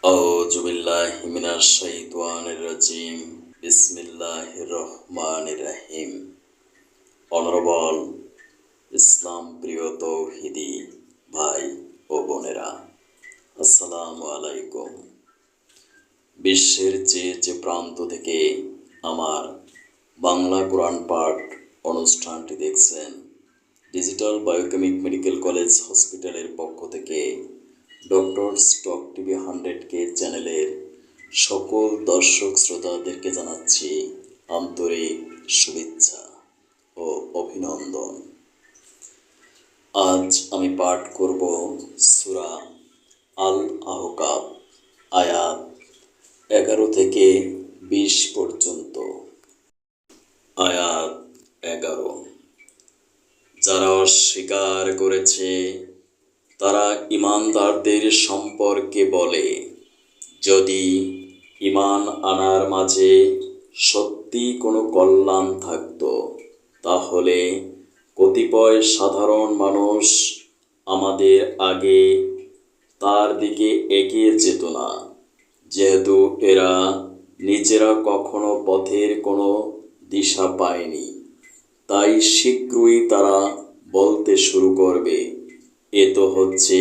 আউযু বিল্লাহি মিনাশ শাইতানির রাজিম। বিসমিল্লাহির রহমানির রহিম। অনরবল ইসলাম প্রিয় তৌহিদি ভাই ও বোনেরা, আসসালামু আলাইকুম। বিশ্বের যে প্রান্ত থেকে আমার বাংলা কোরআন পাঠ অনুষ্ঠানটি দেখছেন, ডিজিটাল বায়োকেমিক মেডিকেল কলেজ হসপিটালের পক্ষ থেকে ডক্টরস টক টিভি 100K চ্যানেলের সকল দর্শক শ্রোতাদেরকে জানাচ্ছি আন্তরিক শুভেচ্ছা ও অভিনন্দন। আজ আমি পাঠ করব সূরা আল আহকাফ আয়াত 11 থেকে 20 পর্যন্ত। আয়াত 11। যারা অস্বীকার করেছে তারা ঈমানদারদের সম্পর্কে বলে, যদি ঈমান আনার মাঝে সত্যি কোনো কল্যাণ থাকত তাহলে কতিপয় সাধারণ মানুষ আমাদের আগে তার দিকে এগিয়ে যেত না, যেহেতু এরা নিজেরা কখনো পথের কোনো দিশা পায়নি। তাই শীঘ্রই তারা বলতে শুরু করবে, এ তো হচ্ছে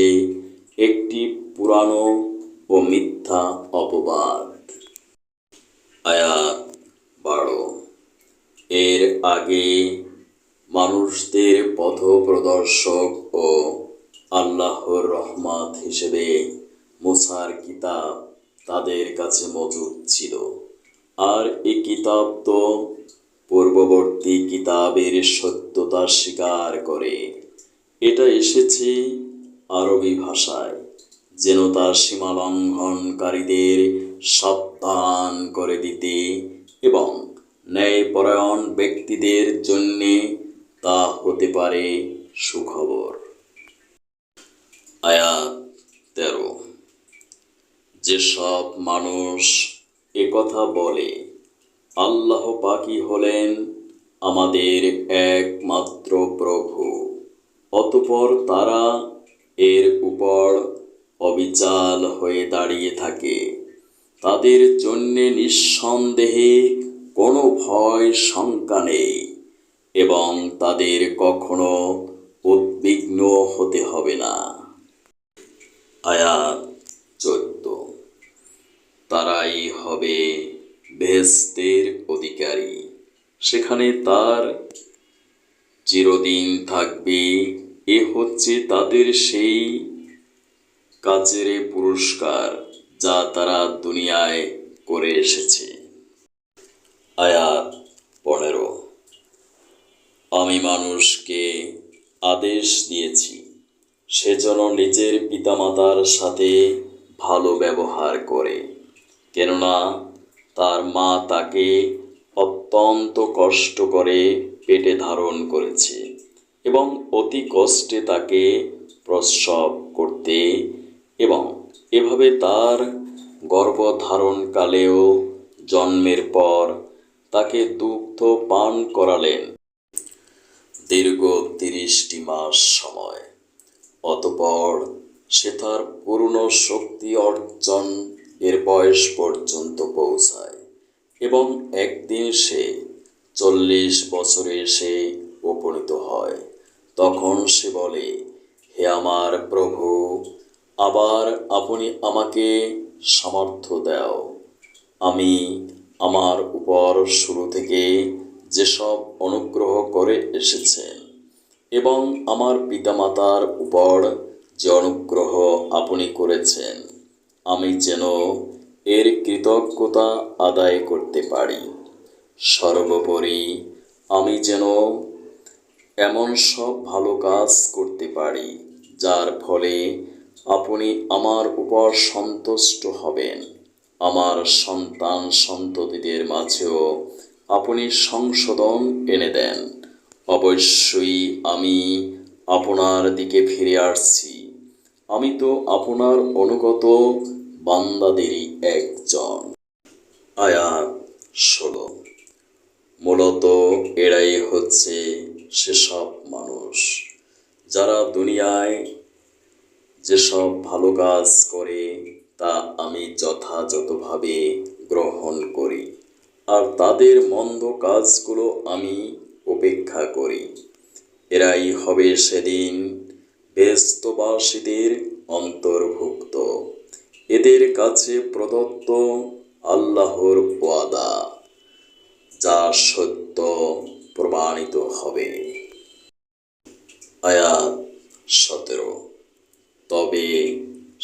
একটি পুরানো ও মিথ্যা অপবাদ। আয়াত 12। এর আগে মানুষদের পথপ্রদর্শক ও আল্লাহর রহমত হিসেবে মুসার কিতাব তাদের কাছে মজুদ ছিল, আর এই কিতাব তো পূর্ববর্তী কিতাবের সত্যতা স্বীকার করে। এটা এসেছে আরবি ভাষায়, যেন তার সীমালঙ্ঘনকারীদের সাবধান করে দিতে এবং ন্যায়পরায়ণ ব্যক্তিদের জন্যে তা হতে পারে সুখবর। আয়াত 13। যেসব মানুষ একথা বলে আল্লাহ পাকই হলেন আমাদের একমাত্র প্রভু, অতঃপর তারা এর উপর অবিচল হয়ে দাঁড়িয়ে থাকে, তাদের জন্যে নিঃসন্দেহে কোনো ভয় শঙ্কা নেই এবং তাদের কখনো উদ্বিগ্ন হতে হবে না। আয়াত 14। তারাই হবে বেহেশতের অধিকারী, সেখানে তার চিরদিন থাকবে। এ হচ্ছে তাদের সেই কাজের পুরস্কার যা তারা দুনিয়ায় করে এসেছে। আয়াত 15। আমি মানুষকে আদেশ দিয়েছি সে যেন নিজের পিতামাতার সাথে ভালো ব্যবহার করে, কেননা তার মা তাকে অত্যন্ত কষ্ট করে পেটে ধারণ করেছে এবং অতি কষ্টে তাকে প্রসব করতে এবং এভাবে তার গর্ভধারণকালেও জন্মের পর তাকে দুগ্ধ পান করালেন দীর্ঘ 30টি মাস সময়। অতঃপর সে তার পূর্ণ শক্তি অর্জন এর বয়স পর্যন্ত পৌঁছায় এবং একদিন সে 40 বছরে এসে উপনীত হয়। তখন সে বলে, হে আমার প্রভু, আবার আপনি আমাকে সামর্থ্য দাও। আমি আমার উপর শুরু থেকে যেসব অনুগ্রহ করে এসেছেন এবং আমার পিতামাতার উপর যে অনুগ্রহ আপনি করেছেন, আমি যেন এর কৃতজ্ঞতা আদায় করতে পারি। সর্বোপরি আমি যেন এমন সব ভালো কাজ করতে পারি যার ফলে আপনি আমার উপর সন্তুষ্ট হবেন। আমার সন্তান সন্ততিদের মাঝেও আপনি সংশোধন এনে দেন। অবশ্যই আমি আপনার দিকে ফিরে আসছি, আমি তো আপনার অনুগত বান্দাদেরই একজন। আয়াত 16। মূলত এরাই হচ্ছে সেসব মানুষ যারা দুনিয়ায় যেসব ভালো কাজ করে তা আমি যথাযথভাবে গ্রহণ করি, আর তাদের মন্দ কাজগুলো আমি উপেক্ষা করি। এরাই হবে সেদিন বেহেশতবাসীদের অন্তর্ভুক্ত। এদের কাছে প্রদত্ত আল্লাহর ওয়াদা, যা সত্য প্রমাণিত হবে। আয়াত 17। তবে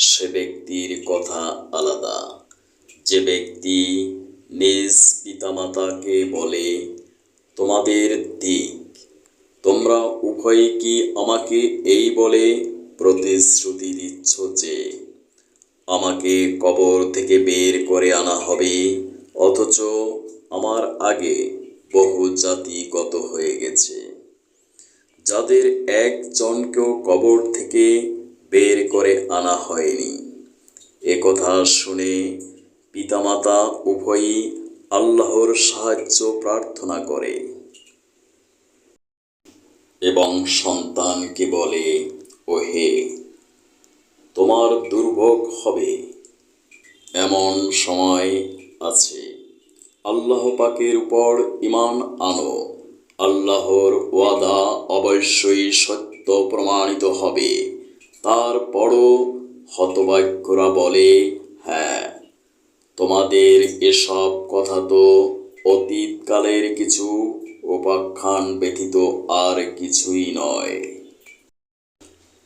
সে ব্যক্তির কথা আলাদা, যে ব্যক্তি নিজ পিতামাতাকে বলে, তোমাদের দিক, তোমরা উভয়ে কি আমাকে এই বলে প্রতিশ্রুতি দিচ্ছ যে আমাকে কবর থেকে বের করে আনা হবে, অথচ আমার আগে বহু জাতি গত হয়ে গেছে, যাদের একজনকেও কবর থেকে বের করে আনা হয়নি। এ কথা শুনে পিতামাতা উভয়ই আল্লাহর সাহায্য প্রার্থনা করে এবং সন্তানকে বলে, ওহে, তোমার দুর্ভোগ হবে। এমন সময় আছে, আল্লাহ পাকের উপর ঈমান আনো, আল্লাহর ওয়াদা অবশ্যই সত্য প্রমাণিত হবে। তারপরও হতভাগ্যরা বলে, হ্যাঁ, তোমাদের এসব কথা তো অতীতকালের কিছু উপাখ্যান ব্যতীত আর কিছুই নয়।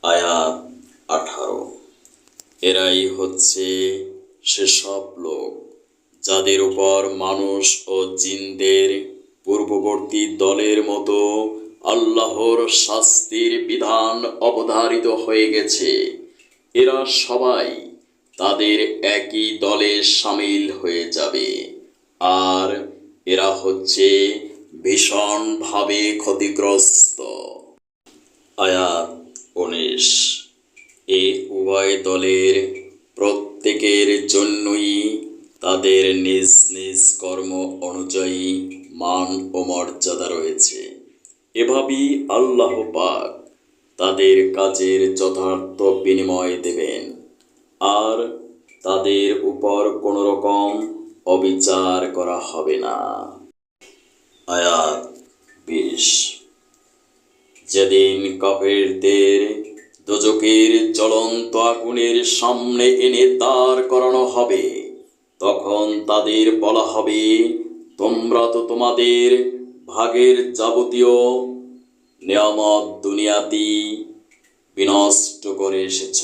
আয়াত 18। এরাই হচ্ছে সেসব লোক যাদের উপর মানুষ ও জিনদের পূর্ববর্তী দলের মতো আল্লাহর শাস্তির বিধান অবধারিত হয়ে গেছে। এরা সবাই তাদের একই দলে শামিল হয়ে যাবে, আর এরা হচ্ছে ভীষণভাবে ক্ষতিগ্রস্ত। আয়াত 19। এ উভয় দলের প্রত্যেকের জন্যই তাদের নিজ নিজ কর্ম অনুযায়ী মান ও মর্যাদা রয়েছে। এভাবেই আল্লাহ পাক তাদের কাজের যথার্থ বিনিময় দেবেন, আর তাদের উপর কোনো রকম অবিচার করা হবে না। আয়াত 20। যেদিন কাফেরদের দোজখের জ্বলন্ত আগুনের সামনে এনে দাঁড় করানো হবে, তখন তাদের বলা হবে, তোমরা তো তোমাদের ভাগের যাবতীয় নিয়ামত দুনিয়াতেই বিনষ্ট করে এসেছ,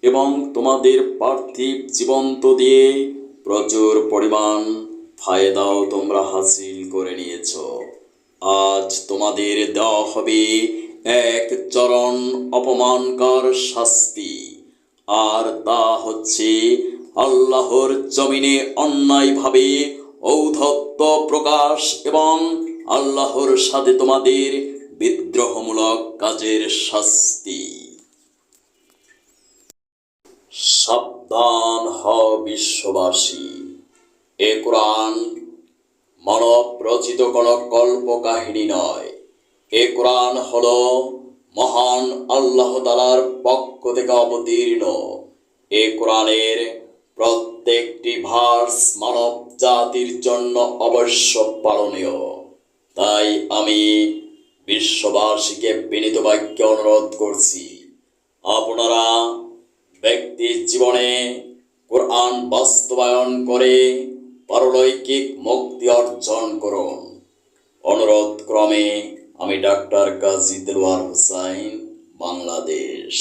এবং তোমাদের পার্থিব জীবন্ত দিয়ে প্রচুর পরিমাণ ফায়দাও তোমরা হাসিল করে নিয়েছ। আজ তোমাদের দেওয়া হবে এক চরম অপমানকর শাস্তি, আর তা হচ্ছে আল্লাহর জমিনে অন্যায়ভাবে ঔদ্ধত্য প্রকাশ এবং আল্লাহর সাথে তোমাদের বিদ্রোহমূলক কাজের শাস্তি। সাবধান হও বিশ্ববাসী, এ কোরআন মানব রচিত কোনো কল্প কাহিনী নয়। এ কোরআন হলো মহান আল্লাহ তাআলার পক্ষ থেকে অবতীর্ণ। এ কোরআনের প্রত্যেকটি ভার্স মানব জাতির জন্য অবশ্য পালনীয়। তাই আমি বিশ্ববাসীকে বিনীত বাক্যে অনুরোধ করছি, আপনারা ব্যক্তি জীবনে কোরআন বাস্তবায়ন করে পারলৌকিক মুক্তি অর্জন করুন। অনুরোধ ক্রমে আমি ডাক্তার কাজী দেলোয়ার হোসাইন, বাংলাদেশ।